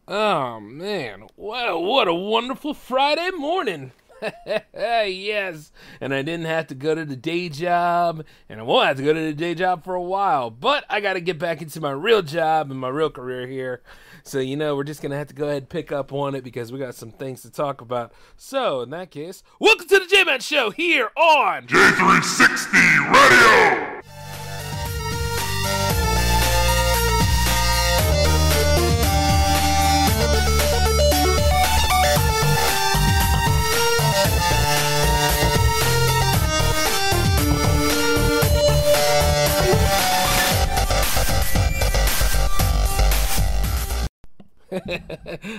Oh man, what a wonderful Friday morning. Yes, and I didn't have to go to the day job, and I won't have to go to the day job for a while, but I got to get back into my real job and my real career here. So, we're just going to have to go ahead and pick up on it because we got some things to talk about. So, in that case, welcome to the J-Man Show here on J360 Radio!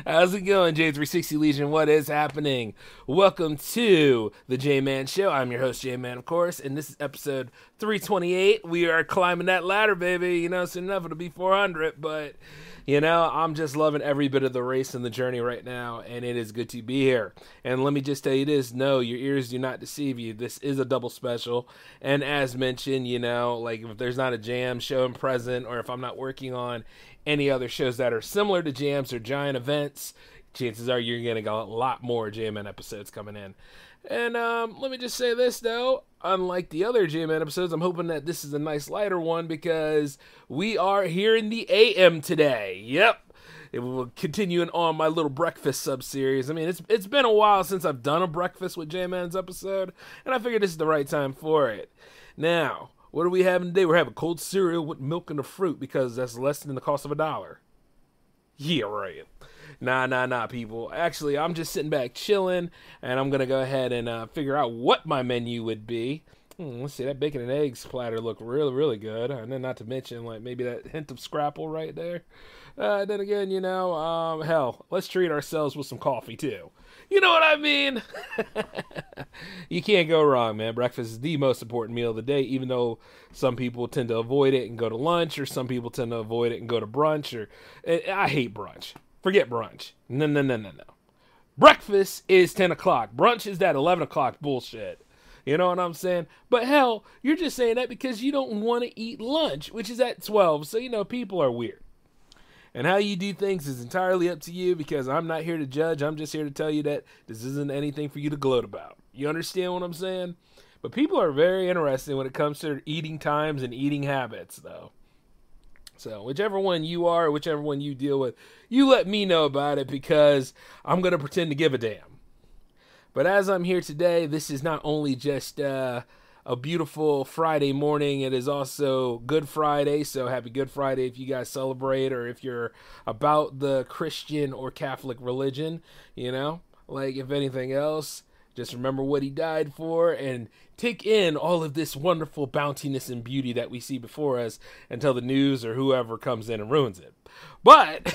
How's it going, J360 Legion? What is happening? Welcome to the J-Man Show. I'm your host, J-Man, of course, and this is episode 328. We are climbing that ladder, baby. Soon enough it'll be 400, but, I'm just loving every bit of the race and the journey right now, and it is good to be here. And let me just tell you this, no, your ears do not deceive you. This is a double special, and as mentioned, if there's not a jam show and present, or if I'm not working on any other shows that are similar to jams or giant events, chances are you're going to get a lot more J-Man episodes coming in. And let me just say this, though. Unlike the other J-Man episodes, I'm hoping that this is a nice lighter one because we are here in the AM today. Yep. It will continuing on my little breakfast sub-series. I mean, it's been a while since I've done a breakfast with J-Man's episode, and I figured this is the right time for it. Now, what are we having today? We're having cold cereal with milk and a fruit because that's less than the cost of $1. Yeah, right. Nah, people. Actually, I'm just sitting back chilling, and I'm going to go ahead and figure out what my menu would be. Let's see, that bacon and eggs platter look really, really good. And then not to mention, maybe that hint of scrapple right there. Then again, hell, let's treat ourselves with some coffee, too. You know what I mean? You can't go wrong, man. Breakfast is the most important meal of the day, even though some people tend to avoid it and go to lunch, or some people tend to avoid it and go to brunch. I hate brunch. Forget brunch. No. Breakfast is 10 o'clock. Brunch is that 11 o'clock bullshit. You know what I'm saying? But hell, you're just saying that because you don't want to eat lunch, which is at 12. So, people are weird. And how you do things is entirely up to you because I'm not here to judge. I'm just here to tell you that this isn't anything for you to gloat about. You understand what I'm saying? But people are very interested when it comes to eating times and eating habits, though. So whichever one you are, whichever one you deal with, you let me know about it because I'm going to pretend to give a damn. But as I'm here today, this is not only just a beautiful Friday morning, it is also Good Friday, so happy Good Friday if you guys celebrate or if you're about the Christian or Catholic religion, if anything else, just remember what he died for and take in all of this wonderful bountiness and beauty that we see before us until the news or whoever comes in and ruins it. But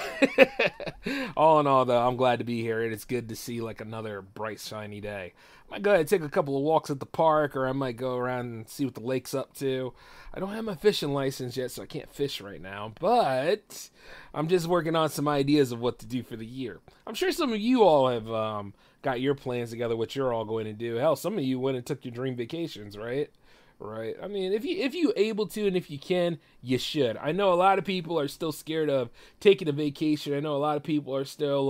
all in all, though, I'm glad to be here, and it's good to see another bright, shiny day. I might go ahead and take a couple of walks at the park, or I might go around and see what the lake's up to. I don't have my fishing license yet, so I can't fish right now, but I'm just working on some ideas of what to do for the year. I'm sure some of you all have got your plans together, what you're all going to do. Hell, some of you went and took your dream vacations, right? Right. I mean, if you able to and if you can, you should. I know a lot of people are still scared of taking a vacation. I know a lot of people are still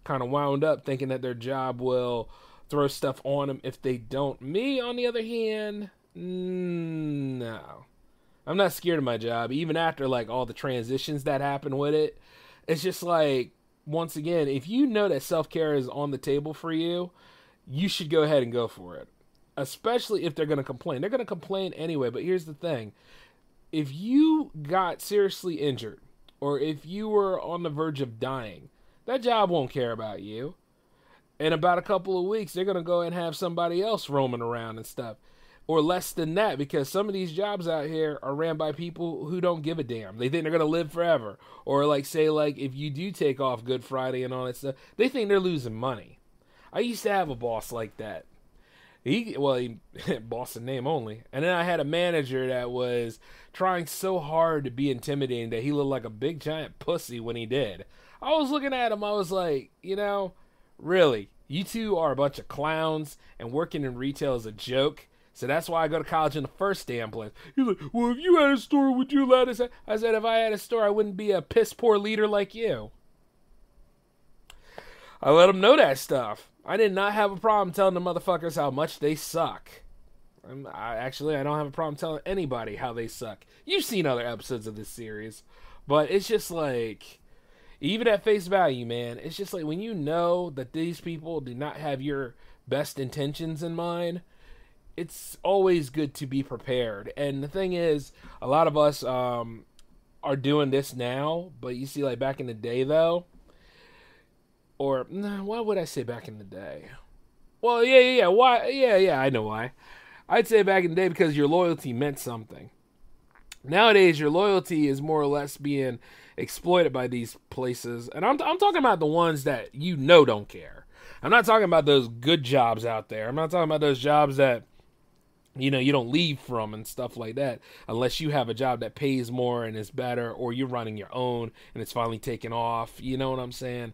kind of wound up thinking that their job will throw stuff on them if they don't. Me, on the other hand, no. I'm not scared of my job. Even after all the transitions that happen with it, it's just once again, if you know that self-care is on the table for you, you should go ahead and go for it. Especially if they're going to complain. They're going to complain anyway, but here's the thing. If you got seriously injured, or if you were on the verge of dying, that job won't care about you. In about a couple of weeks, they're going to go and have somebody else roaming around and stuff. Or less than that, because some of these jobs out here are ran by people who don't give a damn. They think they're going to live forever. Or say if you do take off Good Friday and all that stuff, they think they're losing money. I used to have a boss like that. He boss in name only. And then I had a manager that was trying so hard to be intimidating that he looked like a big giant pussy when he did. I was looking at him, I was like, really, you two are a bunch of clowns and working in retail is a joke. So that's why I go to college in the first damn place. He's like, well, if you had a store, would you let us? I said, if I had a store, I wouldn't be a piss poor leader like you. I let them know that stuff. I did not have a problem telling the motherfuckers how much they suck. I don't have a problem telling anybody how they suck. You've seen other episodes of this series, but it's just like, even at face value, man, it's just like when you know that these people do not have your best intentions in mind, it's always good to be prepared. And the thing is, a lot of us are doing this now, but you see, like back in the day, though, or why would I say back in the day? Well, yeah, why? Yeah, I know why. I'd say back in the day because your loyalty meant something. Nowadays, your loyalty is more or less being exploited by these places, and I'm talking about the ones that you know don't care. I'm not talking about those good jobs out there. I'm not talking about those jobs that you don't leave from and stuff like that, unless you have a job that pays more and is better, or you're running your own and it's finally taken off. You know what I'm saying?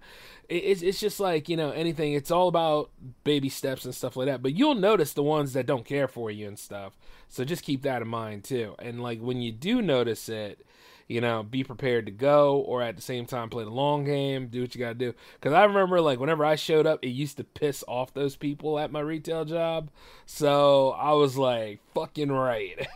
It's just like, anything. It's all about baby steps and stuff like that. But you'll notice the ones that don't care for you and stuff. So just keep that in mind too. And like when you do notice it, be prepared to go, or at the same time play the long game, do what you gotta do. Because I remember, like, whenever I showed up, it used to piss off those people at my retail job. So I was like, fucking right.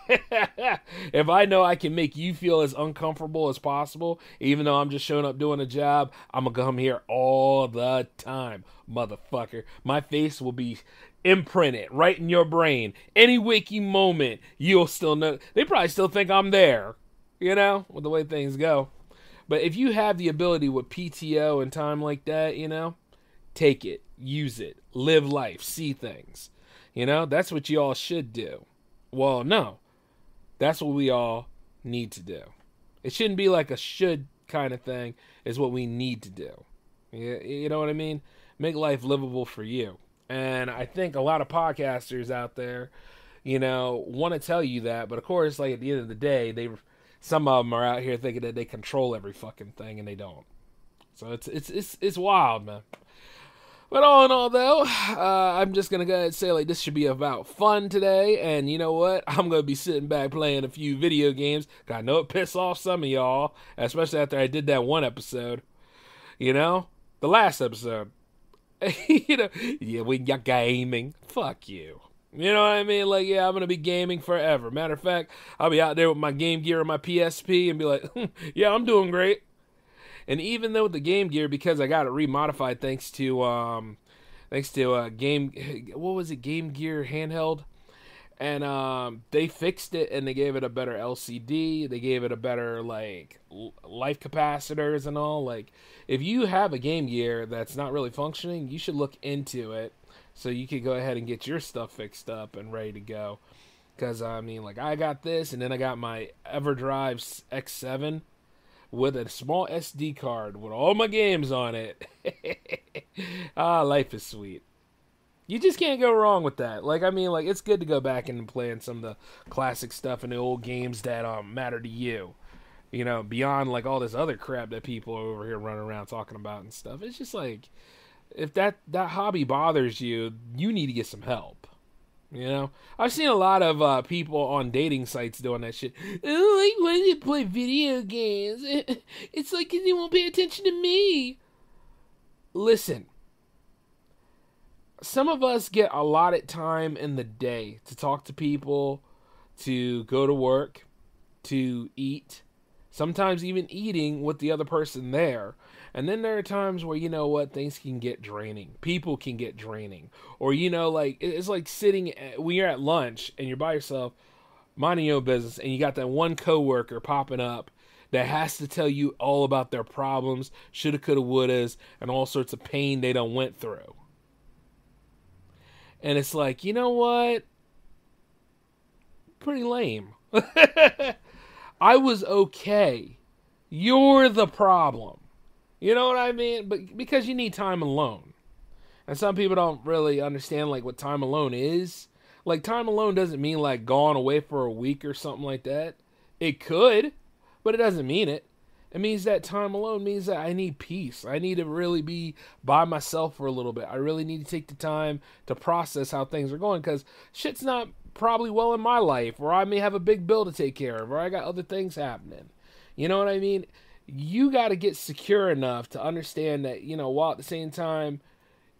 If I know I can make you feel as uncomfortable as possible, even though I'm just showing up doing a job, I'm gonna come here all the time, motherfucker. My face will be imprinted right in your brain. Any waking moment, you'll still know. They probably still think I'm there. With the way things go. But if you have the ability with PTO and time like that, take it, use it, live life, see things. That's what you all should do. Well, no, that's what we all need to do. It shouldn't be like a should kind of thing. It's what we need to do. You know what I mean? Make life livable for you. And I think a lot of podcasters out there, want to tell you that. But of course, like at the end of the day, some of them are out here thinking that they control every fucking thing, and they don't. So it's wild, man. But all in all, though, I'm just going to go ahead and say, like, this should be about fun today. And you know what? I'm going to be sitting back playing a few video games. I know it pissed off some of y'all, especially after I did that one episode. The last episode. Yeah, we got gaming. Fuck you. You know what I mean? Like, yeah, I'm going to be gaming forever. Matter of fact, I'll be out there with my Game Gear and my PSP and be like, yeah, I'm doing great. And even though with the Game Gear, because I got it remodified thanks to Game Gear handheld. And they fixed it and they gave it a better LCD. They gave it a better, like, life capacitors and all. Like, if you have a Game Gear that's not really functioning, you should look into it. So you could go ahead and get your stuff fixed up and ready to go. Because, I mean, like, I got this, and then I got my EverDrive X7 with a small SD card with all my games on it. Life is sweet. You just can't go wrong with that. Like, I mean, like, it's good to go back and play some of the classic stuff and the old games that matter to you. Beyond, like, all this other crap that people are over here running around talking about and stuff. It's just like, if that hobby bothers you, you need to get some help. I've seen a lot of people on dating sites doing that shit. Oh, I want to play video games. It's like they won't pay attention to me. Listen, some of us get allotted time in the day to talk to people, to go to work, to eat, sometimes even eating with the other person there. And then there are times where, things can get draining. People can get draining. Or, like, it's like sitting, when you're at lunch and you're by yourself, minding your own business, and you got that one coworker popping up that has to tell you all about their problems, shoulda, coulda, wouldas, and all sorts of pain they done went through. And it's like, you know what? Pretty lame. I was okay. You're the problem. You know what I mean? But because you need time alone. And some people don't really understand, like, what time alone is. Like, time alone doesn't mean, like, gone away for a week or something like that. It could, but it doesn't mean it. It means that time alone means that I need peace. I need to really be by myself for a little bit. I really need to take the time to process how things are going, because shit's not probably well in my life, or I may have a big bill to take care of, or I got other things happening. You know what I mean? you got to get secure enough to understand that, while at the same time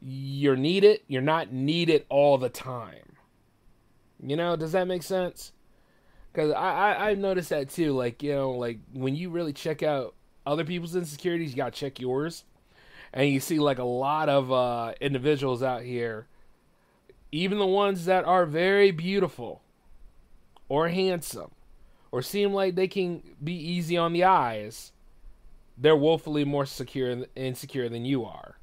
you're needed, you're not needed all the time. Does that make sense? Because I've noticed that too. Like, like when you really check out other people's insecurities, you got to check yours. And you see like a lot of individuals out here, even the ones that are very beautiful or handsome or seem like they can be easy on the eyes, they're woefully more insecure than you are.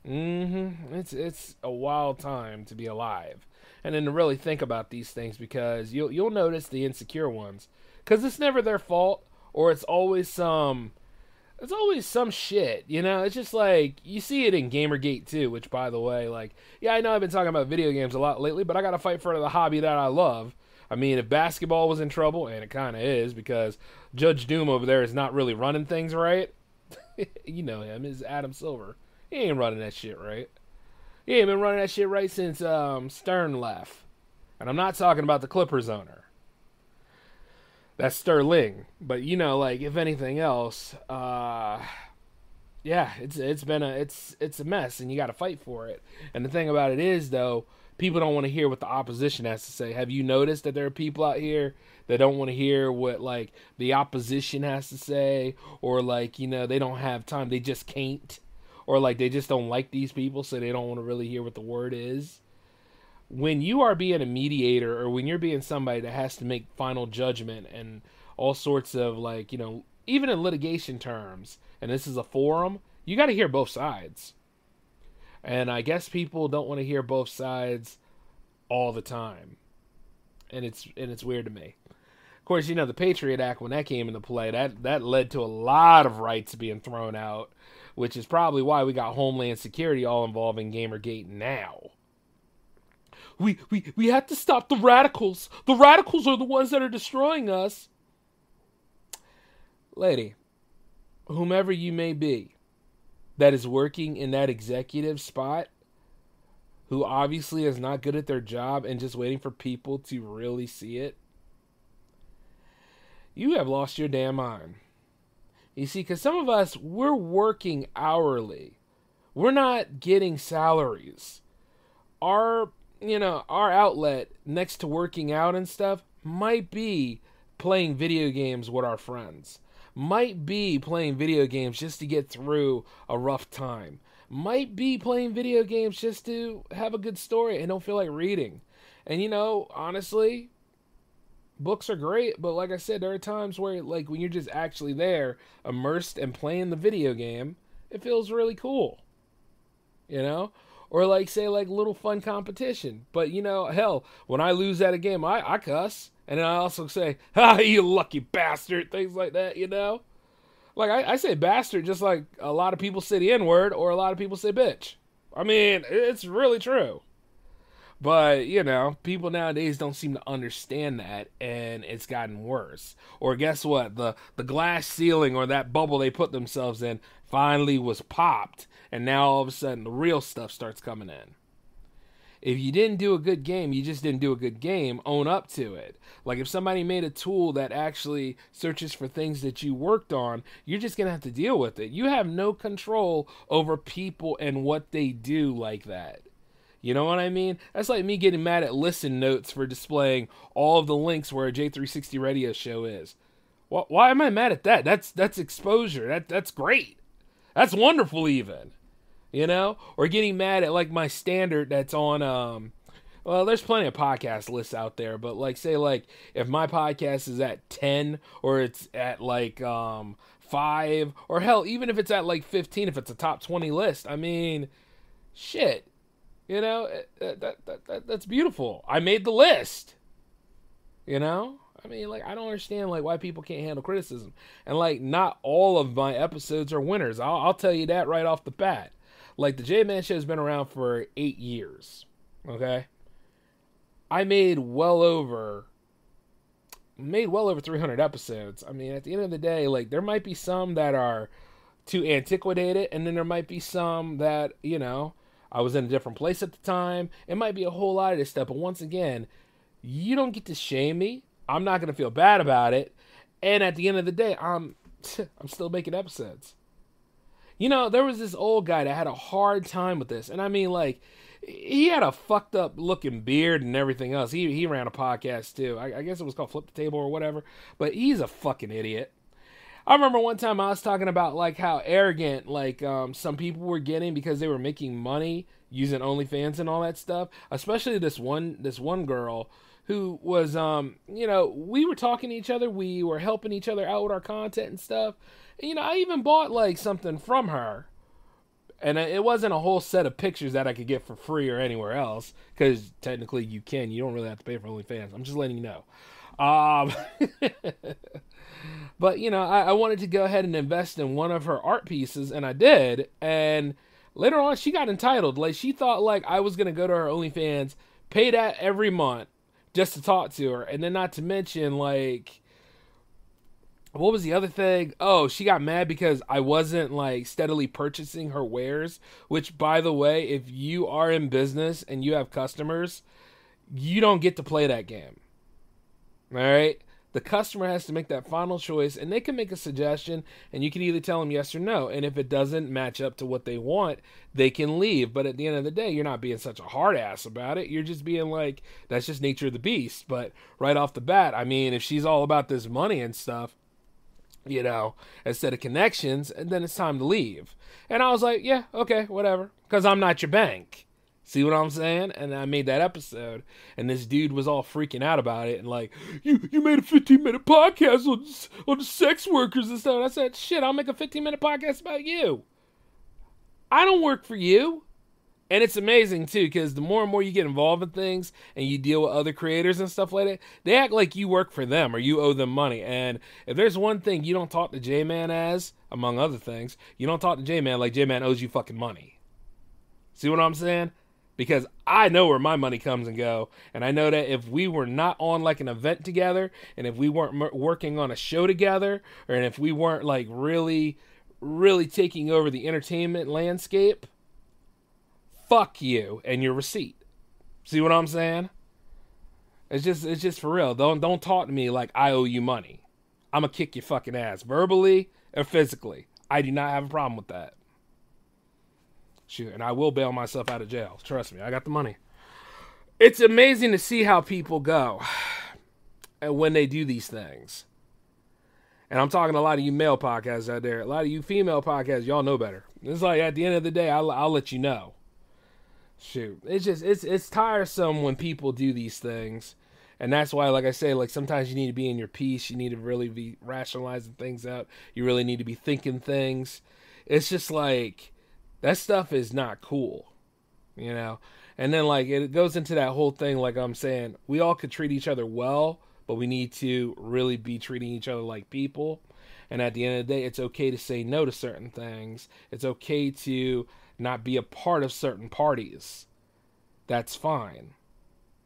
It's a wild time to be alive. And then to really think about these things, because you'll notice the insecure ones, because it's never their fault, or it's always some shit, It's just like, you see it in GamerGate too, which, by the way, like, yeah, I know I've been talking about video games a lot lately, but I gotta fight for the hobby that I love. I mean, if basketball was in trouble, and it kind of is, because Judge Doom over there is not really running things right. You know him, is Adam Silver. He ain't running that shit right. He ain't been running that shit right since Stern left. And I'm not talking about the Clippers owner. That's Sterling. But, like, if anything else, yeah, it's a mess, and you got to fight for it. And the thing about it is, though, people don't want to hear what the opposition has to say. Have you noticed that there are people out here that don't want to hear what, like, the opposition has to say, or, like, they don't have time, they just can't, or, like, they just don't like these people, so they don't want to really hear what the word is? When you are being a mediator, or when you're being somebody that has to make final judgment and all sorts of, like, even in litigation terms, and this is a forum, you got to hear both sides. And I guess people don't want to hear both sides all the time. And it's weird to me. Of course, the Patriot Act, when that came into play, that led to a lot of rights being thrown out, which is probably why we got Homeland Security all involved in GamerGate now. We have to stop the radicals. The radicals are the ones that are destroying us. Lady, whomever you may be, that is working in that executive spot, who obviously is not good at their job and just waiting for people to really see it, you have lost your damn mind. You see, because some of us, we're working hourly. We're not getting salaries. Our outlet next to working out and stuff might be playing video games with our friends. Might be playing video games just to get through a rough time. Might be playing video games just to have a good story and don't feel like reading. And honestly, books are great, but like I said, there are times where, like, when you're just actually there, immersed and playing the video game, it feels really cool. Or, like, say, like, little fun competition. But, hell, when I lose at a game, I cuss. And then I also say, you lucky bastard, things like that, Like, I say bastard just like a lot of people say the N-word, or a lot of people say bitch. I mean, it's really true. But, people nowadays don't seem to understand that, and it's gotten worse. Or guess what? The glass ceiling, or that bubble they put themselves in, finally was popped, and now all of a sudden the real stuff starts coming in. If you didn't do a good game, you just didn't do a good game. Own up to it. Like, if somebody made a tool that actually searches for things that you worked on, you're just going to have to deal with it. You have no control over people and what they do like that. You know what I mean? That's like me getting mad at Listen Notes for displaying all of the links where a J360 radio show is. Why am I mad at that? That's exposure. That's great. That's wonderful even. Or getting mad at, like, my standard that's on, well, there's plenty of podcast lists out there, but, like, say, like, if my podcast is at 10, or it's at, like, 5, or hell, even if it's at, like, 15, if it's a top 20 list, I mean, shit, that's beautiful. I made the list, I mean, like, I don't understand, like, why people can't handle criticism. And, like, not all of my episodes are winners. I'll tell you that right off the bat. Like, the J-Man Show has been around for 8 years, okay? I made well over 300 episodes. I mean, at the end of the day, like, there might be some that are too antiquated, and then there might be some that, I was in a different place at the time. It might be a whole lot of this stuff, but once again, you don't get to shame me. I'm not going to feel bad about it. And at the end of the day, I'm I'm still making episodes. You know, there was this old guy that had a hard time with this. And I mean, like, he had a fucked up looking beard and everything else. He ran a podcast too. I guess it was called Flip the Table or whatever. But he's a fucking idiot. I remember one time I was talking about like how arrogant like some people were getting because they were making money using OnlyFans and all that stuff. Especially this one girl who was you know, we were talking to each other, we were helping each other out with our content and stuff. And, you know, I even bought like something from her. And it wasn't a whole set of pictures that I could get for free or anywhere else, because technically you can. You don't really have to pay for OnlyFans. I'm just letting you know. But, you know, I wanted to go ahead and invest in one of her art pieces, and I did. And later on, she got entitled. Like, she thought, like, I was going to go to her OnlyFans, pay that every month just to talk to her. And then not to mention, like, what was the other thing? Oh, she got mad because I wasn't, like, steadily purchasing her wares. Which, by the way, if you are in business and you have customers, you don't get to play that game. All right? The customer has to make that final choice, and they can make a suggestion, and you can either tell them yes or no. And if it doesn't match up to what they want, they can leave. But at the end of the day, you're not being such a hard ass about it. You're just being like, that's just nature of the beast. But right off the bat, I mean, if she's all about this money and stuff, you know, instead of connections, and then it's time to leave. And I was like, yeah, okay, whatever, because I'm not your bank. See what I'm saying? And I made that episode, and this dude was all freaking out about it, and like, you made a 15-minute podcast on the sex workers and stuff. And I said, shit, I'll make a 15-minute podcast about you. I don't work for you. And it's amazing, too, because the more and more you get involved in things and you deal with other creators and stuff like that, they act like you work for them or you owe them money. And if there's one thing you don't talk to J-Man as, among other things, you don't talk to J-Man like J-Man owes you fucking money. See what I'm saying? Because I know where my money comes and go. And I know that if we were not on like an event together, and if we weren't working on a show together, or if we weren't like really, really taking over the entertainment landscape, fuck you and your receipt. See what I'm saying? It's just for real. Don't talk to me like I owe you money. I'm gonna kick your fucking ass, verbally or physically. I do not have a problem with that. Shoot, and I will bail myself out of jail. Trust me, I got the money. It's amazing to see how people go and when they do these things. And I'm talking to a lot of you male podcasts out there. A lot of you female podcasts, y'all know better. It's like at the end of the day, I'll let you know. Shoot, it's tiresome when people do these things, and that's why, like I say, like sometimes you need to be in your peace. You need to really be rationalizing things out. You really need to be thinking things. It's just like that stuff is not cool, you know. And then like it goes into that whole thing. Like I'm saying, we all could treat each other well, but we need to really be treating each other like people. And at the end of the day, it's okay to say no to certain things. It's okay to not be a part of certain parties. That's fine,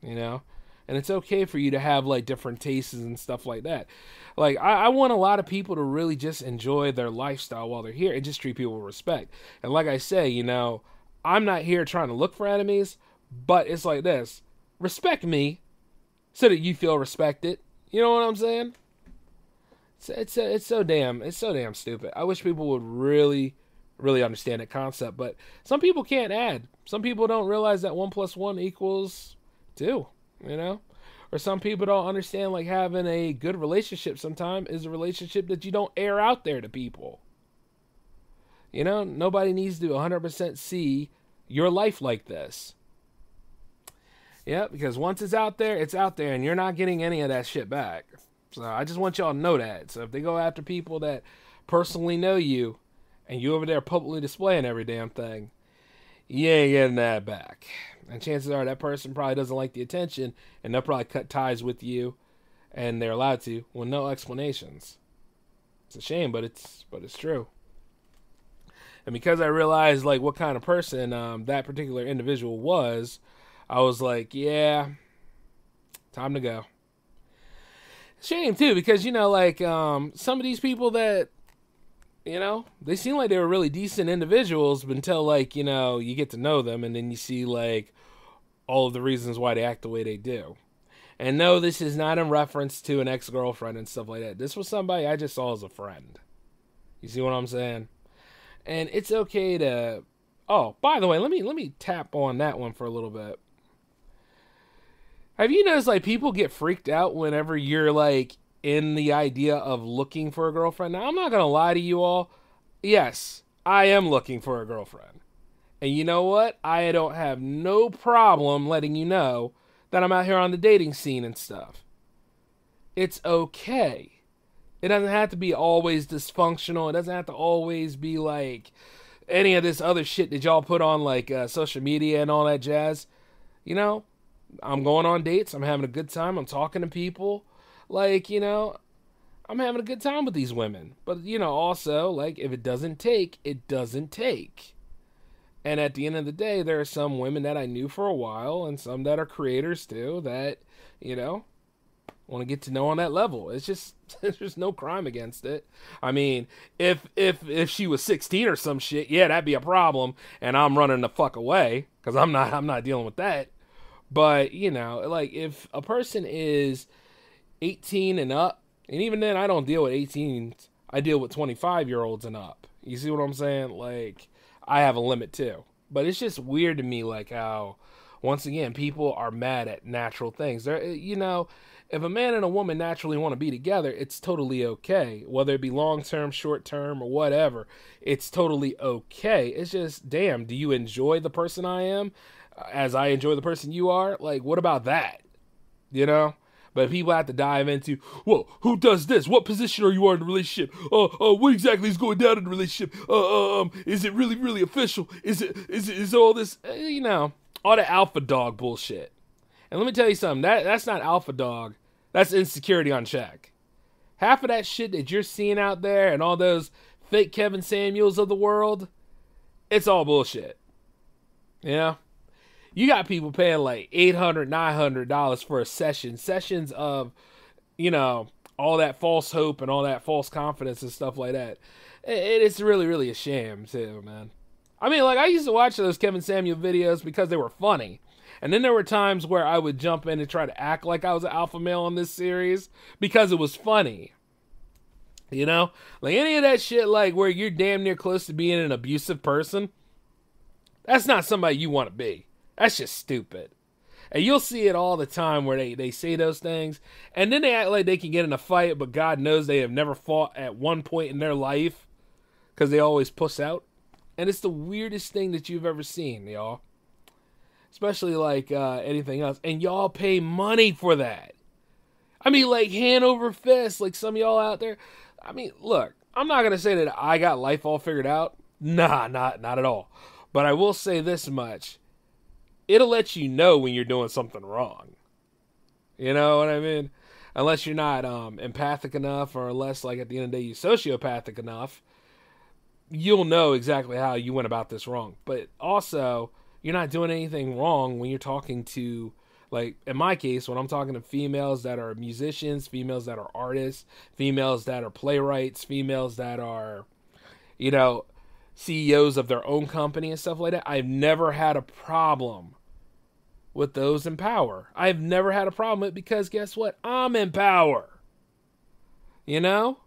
you know. And it's okay for you to have like different tastes and stuff like that. Like I want a lot of people to really just enjoy their lifestyle while they're here and just treat people with respect. And like I say, you know, I'm not here trying to look for enemies, but it's like this: respect me so that you feel respected. You know what I'm saying? It's so damn stupid. I wish people would really understand that concept, but some people can't add. Some people don't realize that 1 + 1 = 2, you know? Or some people don't understand like having a good relationship sometimes is a relationship that you don't air out there to people. You know, nobody needs to 100% see your life like this. Yeah, because once it's out there, and you're not getting any of that shit back. So I just want y'all to know that. So if they go after people that personally know you, and you over there publicly displaying every damn thing, you ain't getting that back. And chances are that person probably doesn't like the attention, and they'll probably cut ties with you, and they're allowed to, with no explanations. It's a shame, but it's true. And because I realized like what kind of person that particular individual was, I was like, yeah, time to go. Shame too, because you know, like some of these people that, you know, they seem like they were really decent individuals until, like, you know, you get to know them and then you see, like, all of the reasons why they act the way they do. And no, this is not in reference to an ex-girlfriend and stuff like that. This was somebody I just saw as a friend. You see what I'm saying? And it's okay to... Oh, by the way, let me tap on that one for a little bit. Have you noticed, like, people get freaked out whenever you're, like, in the idea of looking for a girlfriend? Now, I'm not going to lie to you all. Yes, I am looking for a girlfriend. And you know what? I don't have no problem letting you know that I'm out here on the dating scene and stuff. It's okay. It doesn't have to be always dysfunctional. It doesn't have to always be like any of this other shit that y'all put on like social media and all that jazz. You know, I'm going on dates. I'm having a good time. I'm talking to people. Like, you know, I'm having a good time with these women. But, you know, also, like, if it doesn't take, it doesn't take. And at the end of the day, there are some women that I knew for a while and some that are creators too that, you know, want to get to know on that level. It's just, there's just no crime against it. I mean, if she was 16 or some shit, yeah, that'd be a problem, and I'm running the fuck away because I'm not dealing with that. But, you know, like, if a person is 18 and up, and even then I don't deal with 18s, I deal with 25-year-olds and up. You see what I'm saying? Like, I have a limit too. But it's just weird to me, like, how, once again, people are mad at natural things. You know, if a man and a woman naturally want to be together, it's totally okay. Whether it be long-term, short-term, or whatever, it's totally okay. It's just, damn, do you enjoy the person I am as I enjoy the person you are? Like, what about that? You know? But people have to dive into, well, who does this? What position are you in the relationship? What exactly is going down in the relationship? Is it really, really official? Is all this, you know, all the alpha dog bullshit. And let me tell you something, that's not alpha dog. That's insecurity on check. Half of that shit that you're seeing out there and all those fake Kevin Samuels of the world, it's all bullshit. You know? You got people paying like $800, $900 for a session. Sessions of, you know, all that false hope and all that false confidence and stuff like that. It's really, really a shame too, man. I mean, like, I used to watch those Kevin Samuel videos because they were funny. And then there were times where I would jump in and try to act like I was an alpha male on this series because it was funny. You know? Like, any of that shit, like, where you're damn near close to being an abusive person, that's not somebody you want to be. That's just stupid. And you'll see it all the time where they say those things, and then they act like they can get in a fight, but God knows they have never fought at one point in their life because they always puss out. And it's the weirdest thing that you've ever seen, y'all. Especially like anything else. And y'all pay money for that. I mean, like, hand over fist, like some of y'all out there. I mean, look, I'm not going to say that I got life all figured out. Nah, not at all. But I will say this much. It'll let you know when you're doing something wrong. You know what I mean? Unless you're not empathic enough, or unless, like, at the end of the day, you're sociopathic enough, you'll know exactly how you went about this wrong. But also, you're not doing anything wrong when you're talking to, like, in my case, when I'm talking to females that are musicians, females that are artists, females that are playwrights, females that are, you know, CEOs of their own company and stuff like that, I've never had a problem with those in power. I've never had a problem with it because guess what? I'm in power. You know?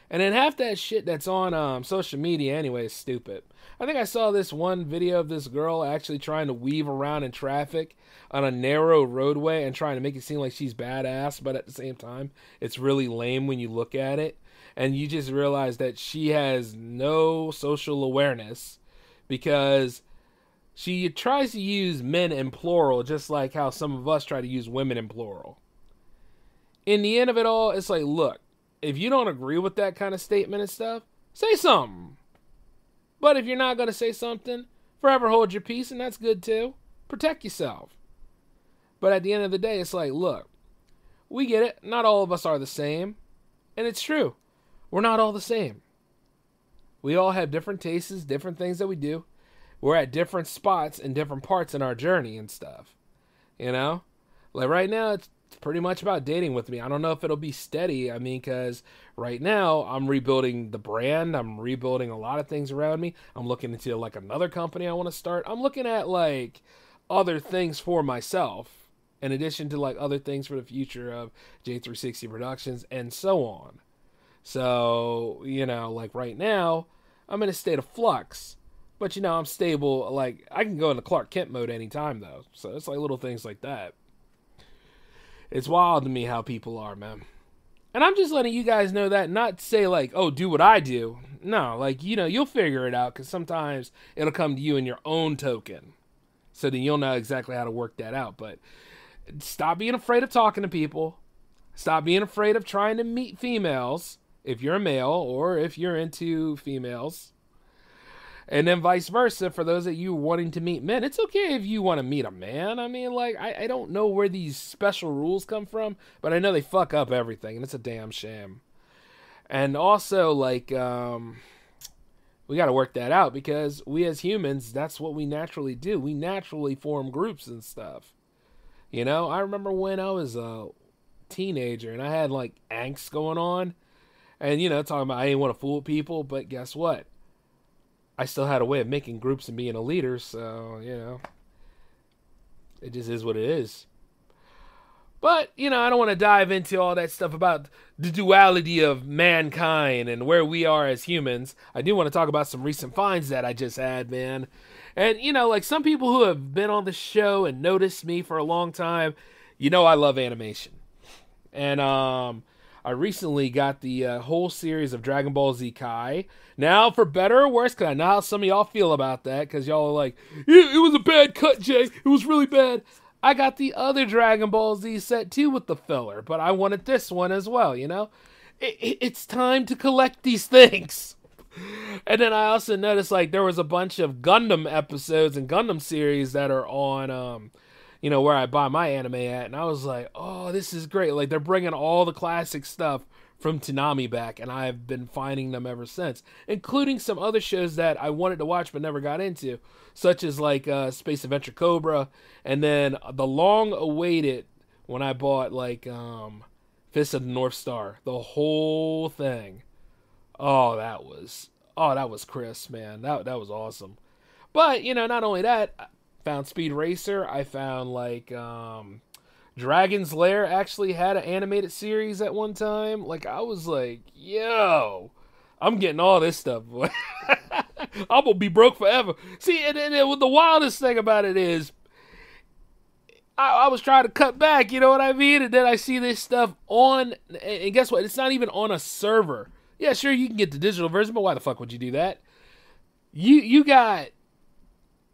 And then half that shit that's on social media anyway is stupid. I think I saw this one video of this girl actually trying to weave around in traffic on a narrow roadway and trying to make it seem like she's badass, but at the same time, it's really lame when you look at it. And you just realize that she has no social awareness because she tries to use men in plural just like how some of us try to use women in plural. In the end of it all, it's like, look, if you don't agree with that kind of statement and stuff, say something. But if you're not going to say something, forever hold your peace, and that's good too. Protect yourself. But at the end of the day, it's like, look, we get it. Not all of us are the same. And it's true. We're not all the same. We all have different tastes, different things that we do. We're at different spots and different parts in our journey and stuff. You know? Like right now, it's pretty much about dating with me. I don't know if it'll be steady. I mean, because right now, I'm rebuilding the brand. I'm rebuilding a lot of things around me. I'm looking into like another company I want to start. I'm looking at like other things for myself. In addition to like other things for the future of J360 Productions and so on. So, like right now, I'm in a state of flux. But, I'm stable. Like, I can go into Clark Kent mode anytime, though. So it's like little things like that. It's wild to me how people are, man. And I'm just letting you guys know that, not to say like, oh, do what I do. No, like, you'll figure it out, because sometimes it'll come to you in your own token. So then you'll know exactly how to work that out. But stop being afraid of talking to people. Stop being afraid of trying to meet females, if you're a male or if you're into females. And then vice versa, for those of you wanting to meet men, it's okay if you want to meet a man. I mean, like, I don't know where these special rules come from, but I know they fuck up everything, and it's a damn shame. And also, like, we got to work that out, because we as humans, that's what we naturally do. We naturally form groups and stuff. I remember when I was a teenager, and I had, like, angst going on, and, talking about I didn't want to fool people, but guess what? I still had a way of making groups and being a leader, so, it just is what it is. But, I don't want to dive into all that stuff about the duality of mankind and where we are as humans. I do want to talk about some recent finds that I just had, man. And, like some people who have been on the show and noticed me for a long time, I love animation. And, I recently got the whole series of Dragon Ball Z Kai. Now, for better or worse, because I know how some of y'all feel about that, because y'all are like, it was a bad cut, Jay. It was really bad. I got the other Dragon Ball Z set too with the filler, but I wanted this one as well, It's time to collect these things. And then I also noticed, like, there was a bunch of Gundam episodes and Gundam series that are on, where I buy my anime at, and I was like, oh, this is great. Like, they're bringing all the classic stuff from Toonami back, and I've been finding them ever since, including some other shows that I wanted to watch but never got into, such as, like, Space Adventure Cobra, and then the long-awaited, when I bought, like, Fist of the North Star, the whole thing. Oh, that was crisp, man. That was awesome. But, not only that, found Speed Racer. I found, like, Dragon's Lair actually had an animated series at one time. Like, I was like, yo, I'm getting all this stuff, boy. I'm gonna be broke forever. See, and the wildest thing about it is, I was trying to cut back, you know what I mean? And then I see this stuff on, and guess what? It's not even on a server. Yeah, sure, you can get the digital version, but why the fuck would you do that? You got...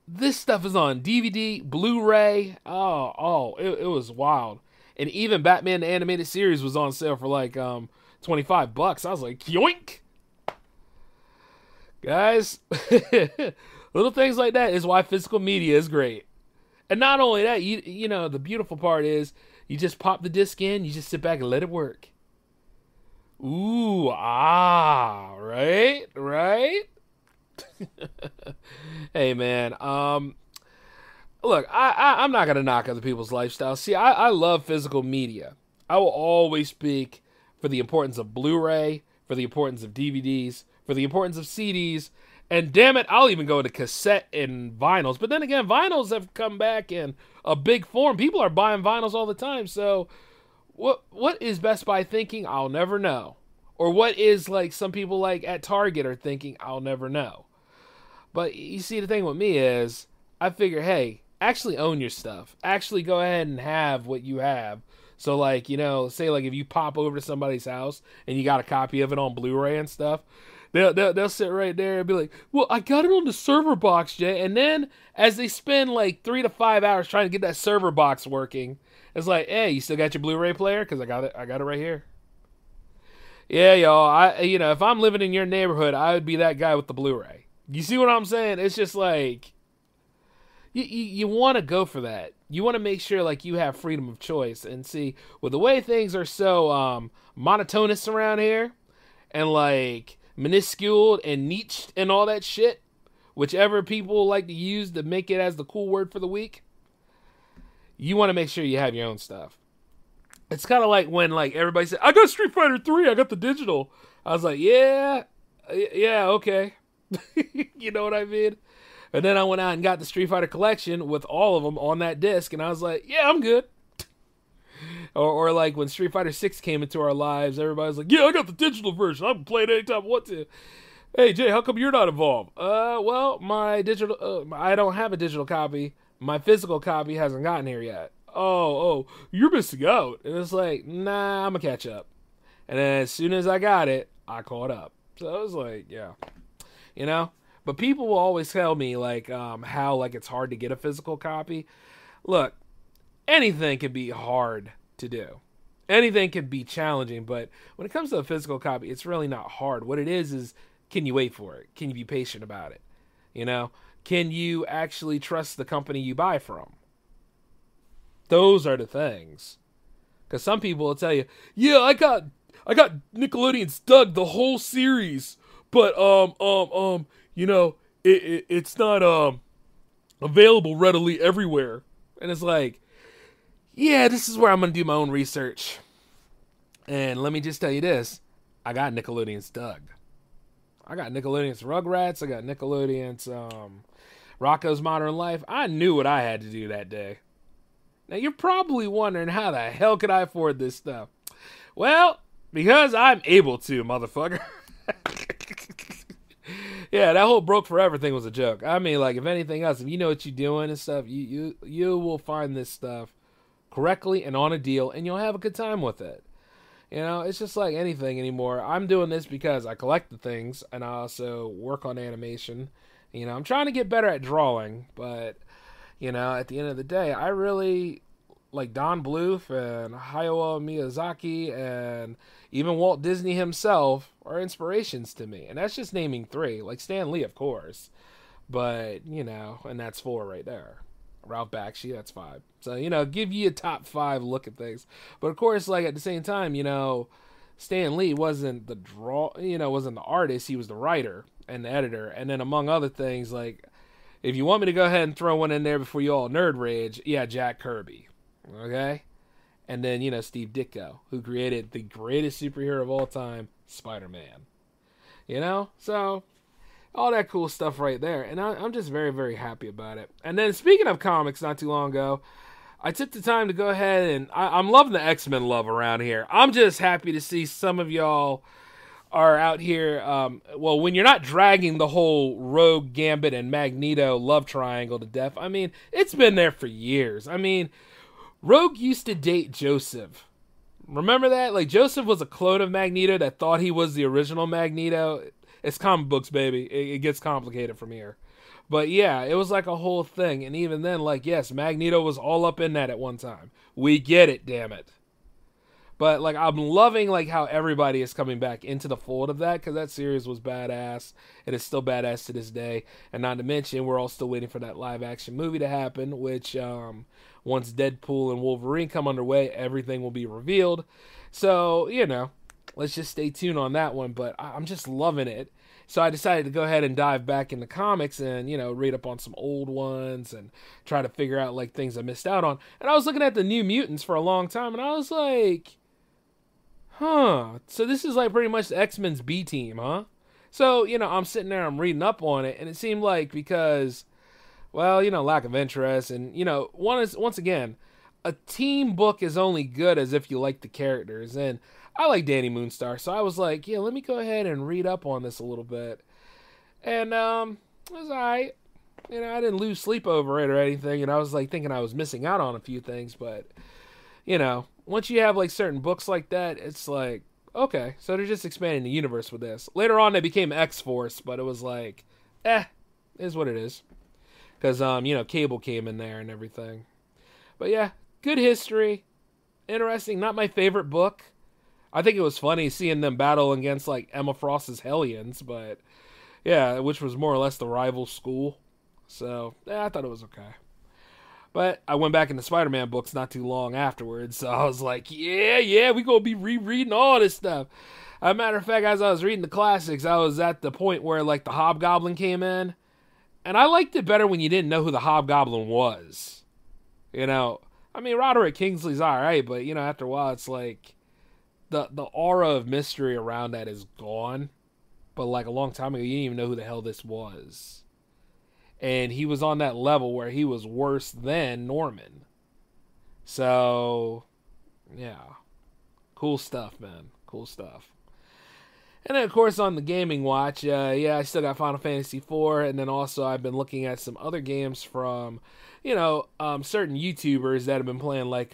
This stuff is on DVD, Blu-ray. It was wild. And even Batman the Animated Series was on sale for like $25. I was like, yoink! Guys, little things like that is why physical media is great. And not only that, you know, the beautiful part is you just pop the disc in, you just sit back and let it work. Ooh, right? Hey, man, look, I'm not gonna knock other people's lifestyles. See, I love physical media. I will always speak for the importance of Blu-ray, for the importance of DVDs, for the importance of CDs, and damn it, I'll even go to cassette and vinyls. But then again, vinyls have come back in a big form. People are buying vinyls all the time. So what is Best Buy thinking? I'll never know. Or what is, like, some people like at Target are thinking? I'll never know. But you see, the thing with me is, I figure, hey, actually own your stuff. Actually go ahead and have what you have. So, like, you know, say, like, if you pop over to somebody's house and you got a copy of it on Blu-ray and stuff, they'll sit right there and be like, well, I got it on the server box, Jay. And then, as they spend, like, 3 to 5 hours trying to get that server box working, it's like, hey, you still got your Blu-ray player? Because I got it right here. Yeah, y'all, if I'm living in your neighborhood, I would be that guy with the Blu-ray. You see what I'm saying? It's just like, you want to go for that. You want to make sure, like, you have freedom of choice. And see, with the way things are so monotonous around here, and, like, minuscule and niched and all that shit, whichever people like to use to make it as the cool word for the week, you want to make sure you have your own stuff. It's kind of like when, like, everybody said, I got Street Fighter 3, I got the digital. I was like, yeah, okay. You know what I mean? And then I went out and got the Street Fighter collection with all of them on that disc, and I was like, yeah, I'm good. Or like when Street Fighter 6 came into our lives, everybody's like, yeah, I got the digital version. I can play it anytime I want to. Hey, Jay, how come you're not involved? Well, I don't have a digital copy. My physical copy hasn't gotten here yet. Oh, you're missing out. And it's like, nah, I'm going to catch up. And then as soon as I got it, I caught up. So I was like, yeah, you know? But people will always tell me, like, how, like, it's hard to get a physical copy. Look, anything can be hard to do. Anything can be challenging, but when it comes to a physical copy, it's really not hard. What it is can you wait for it? Can you be patient about it? You know? Can you actually trust the company you buy from? Those are the things. Because some people will tell you, yeah, I got Nickelodeon's Doug, the whole series, but you know, it's not available readily everywhere. And it's like, yeah, this is where I'm gonna do my own research. And let me just tell you this: I got Nickelodeon's Doug. I got Nickelodeon's Rugrats. I got Nickelodeon's Rocko's Modern Life. I knew what I had to do that day. Now you're probably wondering, how the hell could I afford this stuff? Well, because I'm able to, motherfucker. Yeah, that whole broke forever thing was a joke. I mean, like, if anything else, if you know what you're doing and stuff, you will find this stuff correctly and on a deal, and you'll have a good time with it. You know, it's just like anything anymore. I'm doing this because I collect the things, and I also work on animation. You know, I'm trying to get better at drawing, but, you know, at the end of the day, I really, like Don Bluth and Hayao Miyazaki and even Walt Disney himself are inspirations to me. And that's just naming 3. Like Stan Lee, of course. But, you know, and that's 4 right there. Ralph Bakshi, that's 5. So, you know, give you a top 5 look at things. But, of course, like, at the same time, you know, Stan Lee wasn't wasn't the artist. He was the writer and the editor. And then, among other things, like, if you want me to go ahead and throw one in there before you all nerd rage, yeah, Jack Kirby. Okay? And then, you know, Steve Ditko, who created the greatest superhero of all time, Spider-Man. You know? So, all that cool stuff right there. And I'm just very, very happy about it. And then, speaking of comics, not too long ago, I took the time to go ahead and... I'm loving the X-Men love around here. I'm just happy to see some of y'all are out here... well, when you're not dragging the whole Rogue, Gambit, and Magneto love triangle to death, I mean, it's been there for years. I mean... Rogue used to date Joseph. Remember that? Like, Joseph was a clone of Magneto that thought he was the original Magneto. It's comic books, baby. It gets complicated from here. But yeah, it was like a whole thing. And even then, like, yes, Magneto was all up in that at one time. We get it, damn it. But, like, I'm loving, like, how everybody is coming back into the fold of that, because that series was badass, and it's still badass to this day. And not to mention, we're all still waiting for that live-action movie to happen, which, once Deadpool and Wolverine come underway, everything will be revealed. So, you know, let's just stay tuned on that one, but I'm just loving it. So I decided to go ahead and dive back into comics and, you know, read up on some old ones and try to figure out, like, things I missed out on. And I was looking at the New Mutants for a long time, and I was like... Huh. So this is like pretty much the X-Men's B team, huh? So, you know, I'm sitting there, I'm reading up on it, and it seemed like because, well, you know, lack of interest, and, you know, once again, a team book is only good as if you like the characters, and I like Danny Moonstar, so I was like, yeah, let me go ahead and read up on this a little bit. And, it was alright. You know, I didn't lose sleep over it or anything, and I was, like, thinking I was missing out on a few things, but, you know, once you have, like, certain books like that, it's like, okay, so they're just expanding the universe with this. Later on, they became X-Force, but it was like, is what it is. Because, you know, Cable came in there and everything. But, yeah, good history. Interesting. Not my favorite book. I think it was funny seeing them battle against, like, Emma Frost's Hellions, but, yeah, which was more or less the rival school. So, I thought it was okay. But I went back into Spider-Man books not too long afterwards, so I was like, yeah, we gonna be rereading all this stuff. As a matter of fact, as I was reading the classics, I was at the point where, like, the Hobgoblin came in, and I liked it better when you didn't know who the Hobgoblin was. You know, I mean, Roderick Kingsley's alright, but, you know, after a while, it's like, the aura of mystery around that is gone. But, like, a long time ago, you didn't even know who the hell this was. And he was on that level where he was worse than Norman. So, Yeah. Cool stuff, man. Cool stuff. And then, of course, on the gaming watch, I still got Final Fantasy IV, and then also I've been looking at some other games from, certain YouTubers that have been playing, like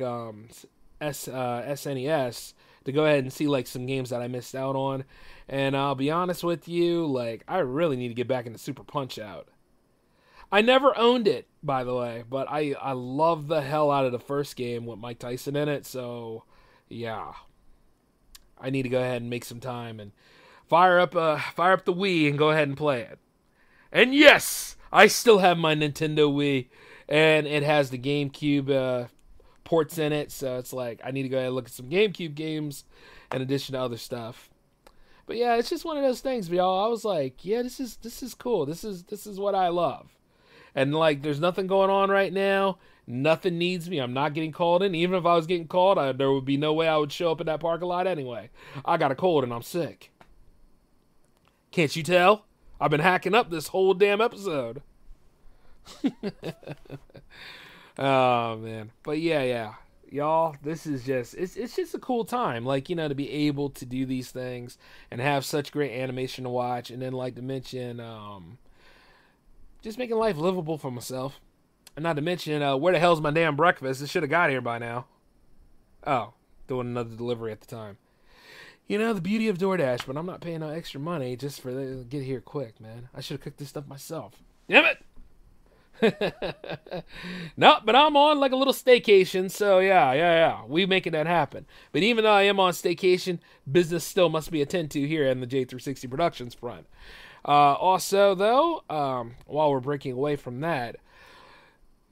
SNES, to go ahead and see, like, some games that I missed out on. And I'll be honest with you, like, I really need to get back into Super Punch-Out. I never owned it, by the way, but I love the hell out of the first game with Mike Tyson in it, so, yeah. I need to go ahead and make some time and fire up the Wii and go ahead and play it. And yes, I still have my Nintendo Wii, and it has the GameCube ports in it, so it's like I need to go ahead and look at some GameCube games in addition to other stuff. But yeah, it's just one of those things, y'all. I was like, yeah, this is cool. This is what I love. And like, there's nothing going on right now. Nothing needs me. I'm not getting called in. Even if I was getting called, there would be no way I would show up in that parking lot anyway. I got a cold and I'm sick. Can't you tell? I've been hacking up this whole damn episode. Oh, man. But yeah. Y'all, this is just, it's just a cool time. Like, to be able to do these things and have such great animation to watch. And then, like, to mention, just making life livable for myself. And not to mention, where the hell's my damn breakfast? It should have got here by now. Oh, doing another delivery at the time. The beauty of DoorDash, but I'm not paying no extra money just for them to get here quick, man. I should have cooked this stuff myself. Damn it! No, but I'm on like a little staycation, so yeah. We making that happen. But even though I am on staycation, business still must be attended to here in the J360 Productions front. Also, though, while we're breaking away from that,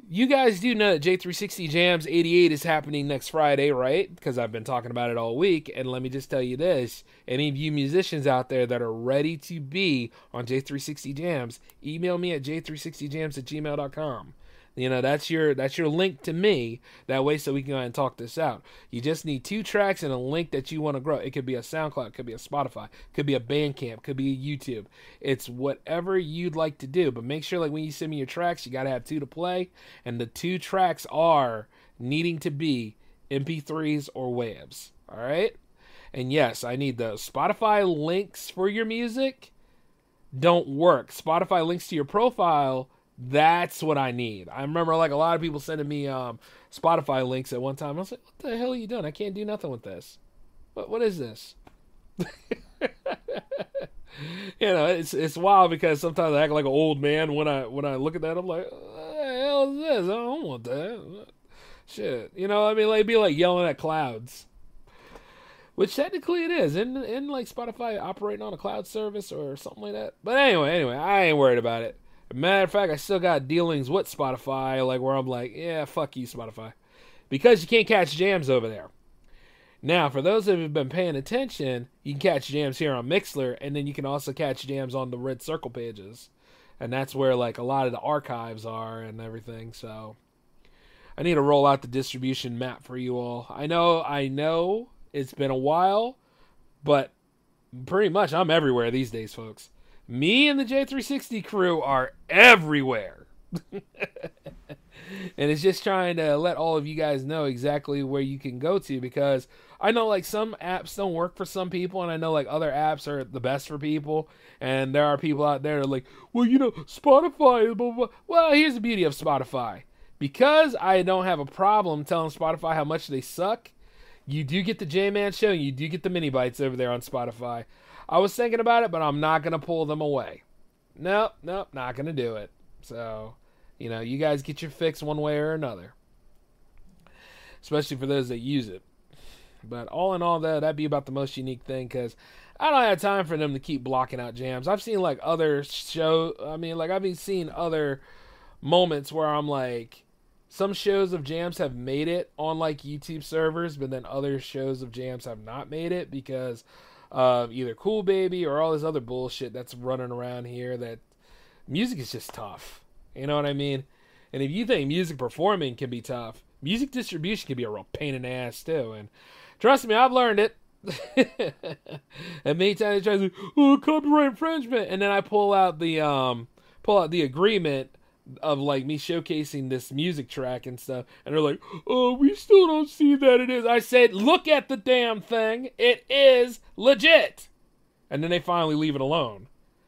you guys do know that J360 Jams 88 is happening next Friday, right? Because I've been talking about it all week. And let me just tell you this. Any of you musicians out there that are ready to be on J360 Jams, email me at j360jams@gmail.com. That's your link to me. That way so we can go ahead and talk this out. You just need 2 tracks and a link that you want to grow. It could be a SoundCloud, it could be a Spotify, it could be a Bandcamp, it could be a YouTube. It's whatever you'd like to do. But make sure, like, when you send me your tracks, you got to have 2 to play. And the 2 tracks are needing to be MP3s or WAVs. All right? And yes, I need the Spotify links for your music. Don't work. Spotify links to your profile, that's what I need. I remember like a lot of people sending me Spotify links at one time. I was like, what the hell are you doing? I can't do nothing with this. What is this? It's wild because sometimes I act like an old man when I look at that. I'm like, what the hell is this? I don't want that. Shit. Like it'd be like yelling at clouds. Which technically it is. Isn't like Spotify operating on a cloud service or something like that? But anyway, I ain't worried about it. Matter of fact, I still got dealings with Spotify, like where I'm like, yeah, fuck you, Spotify. Because you can't catch jams over there. Now, for those that have been paying attention, you can catch jams here on Mixlr, and then you can also catch jams on the Red Circle pages. And that's where, like, a lot of the archives are and everything, so I need to roll out the distribution map for you all. I know, it's been a while, but pretty much I'm everywhere these days, folks. Me and the J360 crew are everywhere. And it's just trying to let all of you guys know exactly where you can go to, because I know like some apps don't work for some people, and I know like other apps are the best for people, and there are people out there that are like, well, Spotify, blah, blah. Well, here's the beauty of Spotify. Because I don't have a problem telling Spotify how much they suck, you do get the J-Man Show, and you do get the mini bites over there on Spotify. I was thinking about it, but I'm not going to pull them away. Nope, not going to do it. So, you guys get your fix one way or another. Especially for those that use it. But all in all, that'd be about the most unique thing, because I don't have time for them to keep blocking out jams. I've seen, like, other I've been seeing other moments where I'm like, some shows of jams have made it on, like, YouTube servers, but then other shows of jams have not made it because either Cool Baby or all this other bullshit that's running around here. That music is just tough. You know what I mean? And if you think music performing can be tough, music distribution can be a real pain in the ass too. And trust me, I've learned it. And many times they try to say, copyright infringement, and then I pull out the agreement of like me showcasing this music track and stuff, and they're like, "Oh, we still don't see that it is." I said, "Look at the damn thing. It is legit." And then they finally leave it alone.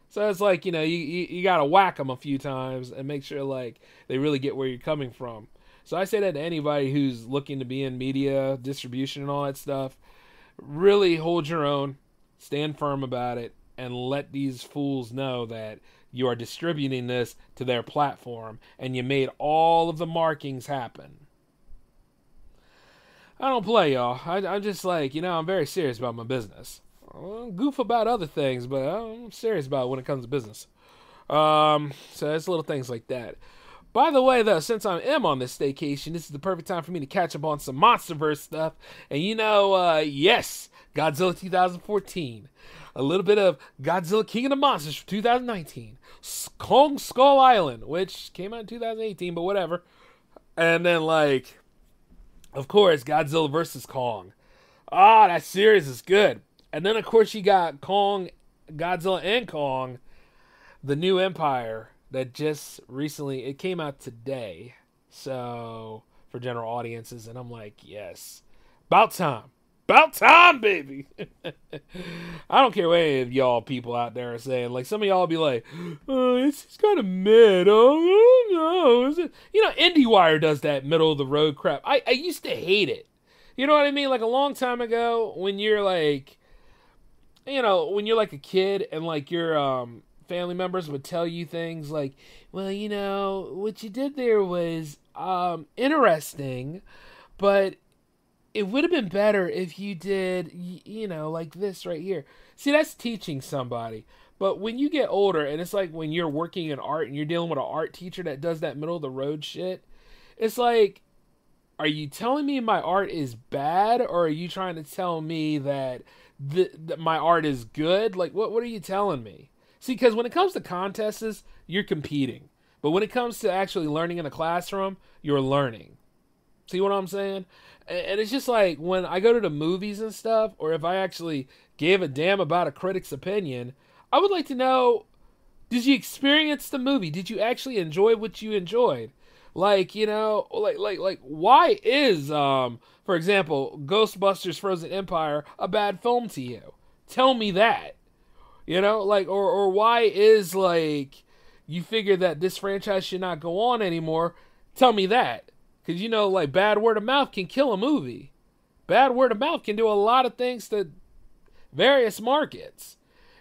So it's like, you gotta whack them a few times and make sure like they really get where you're coming from. So I say that to anybody who's looking to be in media distribution and all that stuff. Really hold your own, stand firm about it, and let these fools know that you are distributing this to their platform, and you made all of the markings happen. I don't play, y'all. I'm just like, I'm very serious about my business. I'll goof about other things, but I'm serious about it when it comes to business. So it's little things like that. By the way, though, since I am on this staycation, this is the perfect time for me to catch up on some MonsterVerse stuff. And yes, Godzilla 2014. A little bit of Godzilla King of the Monsters from 2019. Kong Skull Island, which came out in 2018, but whatever. And then, of course, Godzilla vs. Kong. That series is good. And then, of course, you got Kong, Godzilla and Kong, The New Empire, that just recently, it came out today. So, for general audiences, and I'm like, yes, about time. About time, baby. I don't care what any of y'all people out there are saying. Like, some of y'all be like, "Oh, it's kind of mid. Oh, no." Is it? Indiewire does that middle of the road crap. I used to hate it. You know what I mean? Like, a long time ago, when you're like, when you're like a kid and like your family members would tell you things like, "Well, what you did there was interesting, but it would have been better if you did, like this right here." See, that's teaching somebody. But when you get older, and it's like when you're working in art and you're dealing with an art teacher that does that middle of the road shit, it's like, are you telling me my art is bad, or are you trying to tell me that my art is good? Like, what are you telling me? See, because when it comes to contests, you're competing. But when it comes to actually learning in a classroom, you're learning. See what I'm saying? And it's just like when I go to the movies and stuff, or if I actually gave a damn about a critic's opinion, I would like to know, did you experience the movie? Did you actually enjoy what you enjoyed? Like, why is, for example, Ghostbusters Frozen Empire a bad film to you? Tell me that. Or why is, you figure that this franchise should not go on anymore? Tell me that. Because, bad word of mouth can kill a movie. Bad word of mouth can do a lot of things to various markets.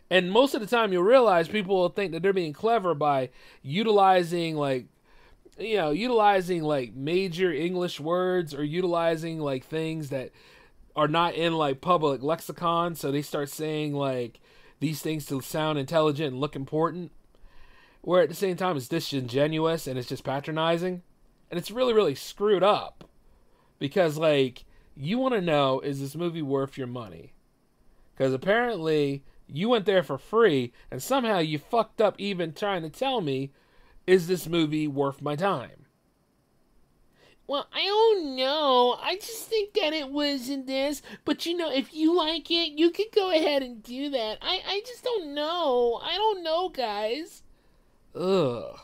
And most of the time you'll realize people will think that they're being clever by utilizing, major English words, or utilizing, things that are not in, public lexicon. So they start saying, these things to sound intelligent and look important. Where at the same time it's disingenuous and it's just patronizing. And it's really, really screwed up. Because, you want to know, is this movie worth your money? Because apparently, you went there for free, and somehow you fucked up even trying to tell me, is this movie worth my time? Well, I don't know. I just think that it wasn't this. But, if you like it, you could go ahead and do that. I just don't know. I don't know, guys. Ugh.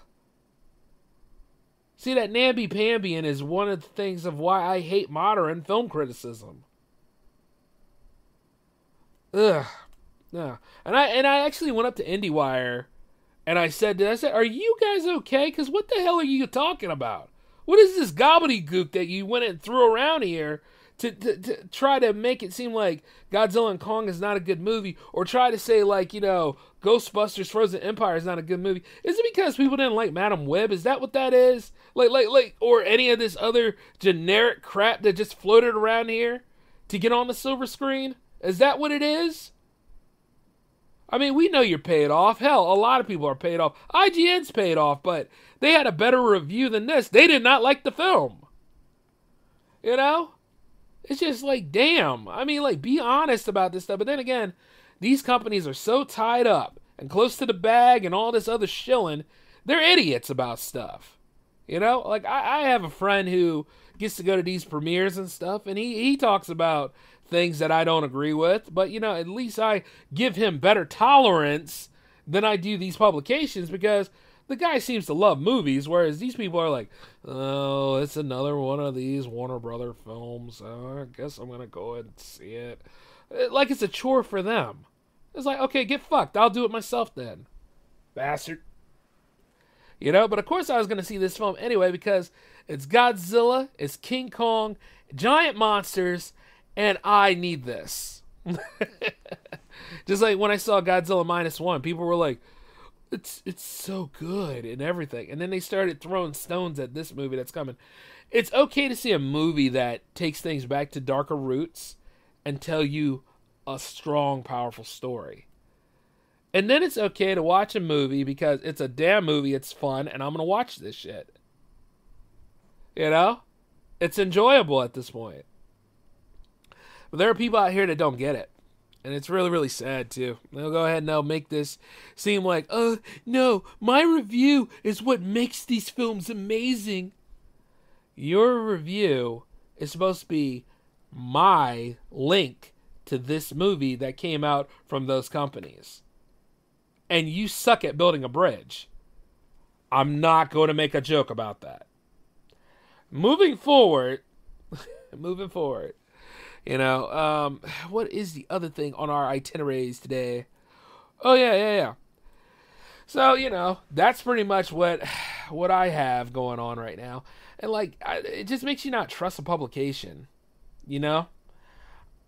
See, that namby-pambying is one of the things of why I hate modern film criticism. Ugh. No. And I actually went up to Indiewire, and I said, "Are you guys okay? Because what the hell are you talking about? What is this gobbledygook that you went and threw around here to try to make it seem like Godzilla and Kong is not a good movie, or try to say, Ghostbusters Frozen Empire is not a good movie? Is it because people didn't like Madam Web? Is that what that is? Or any of this other generic crap that just floated around here to get on the silver screen? Is that what it is? I mean, we know you're paid off. Hell, a lot of people are paid off. IGN's paid off, but they had a better review than this. They did not like the film. It's just damn. I mean, be honest about this stuff. But then again, these companies are so tied up and close to the bag and all this other shilling, they're idiots about stuff. I have a friend who gets to go to these premieres and stuff, and he talks about things that I don't agree with. But, at least I give him better tolerance than I do these publications, because The guy seems to love movies, whereas these people are like, oh, it's another one of these Warner Brother films. I guess I'm going to go ahead and see it. Like it's a chore for them. It's like, okay, get fucked. I'll do it myself then. Bastard. You know, but of course I was going to see this film anyway because it's Godzilla, it's King Kong, giant monsters, and I need this. Just like when I saw Godzilla -1, people were like, it's so good and everything. And then they started throwing stones at this movie that's coming. It's okay to see a movie that takes things back to darker roots and tell you a strong, powerful story. And then it's okay to watch a movie because it's a damn movie, it's fun, and I'm going to watch this shit. You know? It's enjoyable at this point. But there are people out here that don't get it. And it's really, really sad, too. They'll go ahead and they'll make this seem like, oh, no, my review is what makes these films amazing. Your review is supposed to be my link to this movie that came out from those companies. And you suck at building a bridge. I'm not going to make a joke about that. Moving forward, you know, what is the other thing on our itineraries today? Oh, yeah. So, you know, that's pretty much what I have going on right now. And, like, it just makes you not trust a publication, you know?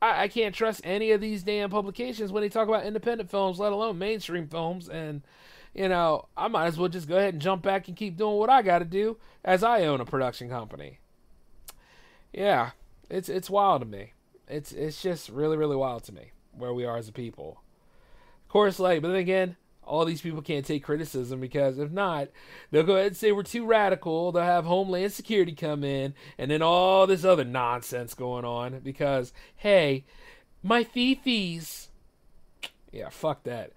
I can't trust any of these damn publications when they talk about independent films, let alone mainstream films. And, you know, I might as well just go ahead and jump back and keep doing what I got to do as I own a production company. Yeah, it's wild to me. It's just really, really wild to me where we are as a people. Of course, like, but then again, all these people can't take criticism because if not, they'll go ahead and say we're too radical. They'll have Homeland Security come in and then all this other nonsense going on because, hey, my fees. Yeah, fuck that.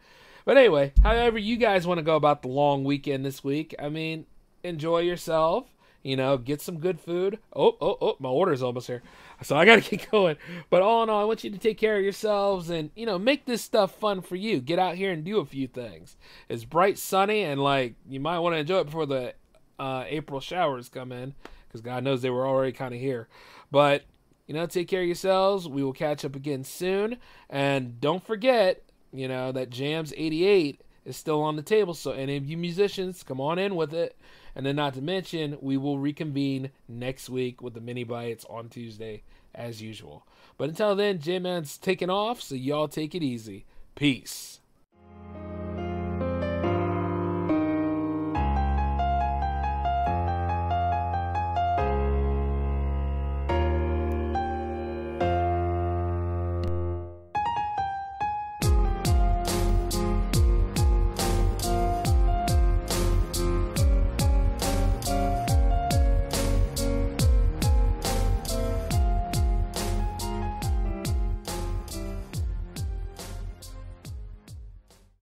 But anyway, however you guys want to go about the long weekend this week, I mean, enjoy yourself. You know, get some good food. Oh, my order's almost here. So I got to get going. But all in all, I want you to take care of yourselves and, you know, make this stuff fun for you. Get out here and do a few things. It's bright, sunny, and, like, you might want to enjoy it before the April showers come in because God knows they were already kind of here. But, you know, take care of yourselves. We will catch up again soon. And don't forget, you know, that Jams 88 is still on the table. So any of you musicians, come on in with it. And then not to mention, we will reconvene next week with the mini bites on Tuesday as usual. But until then, J-Man's taking off, so y'all take it easy. Peace.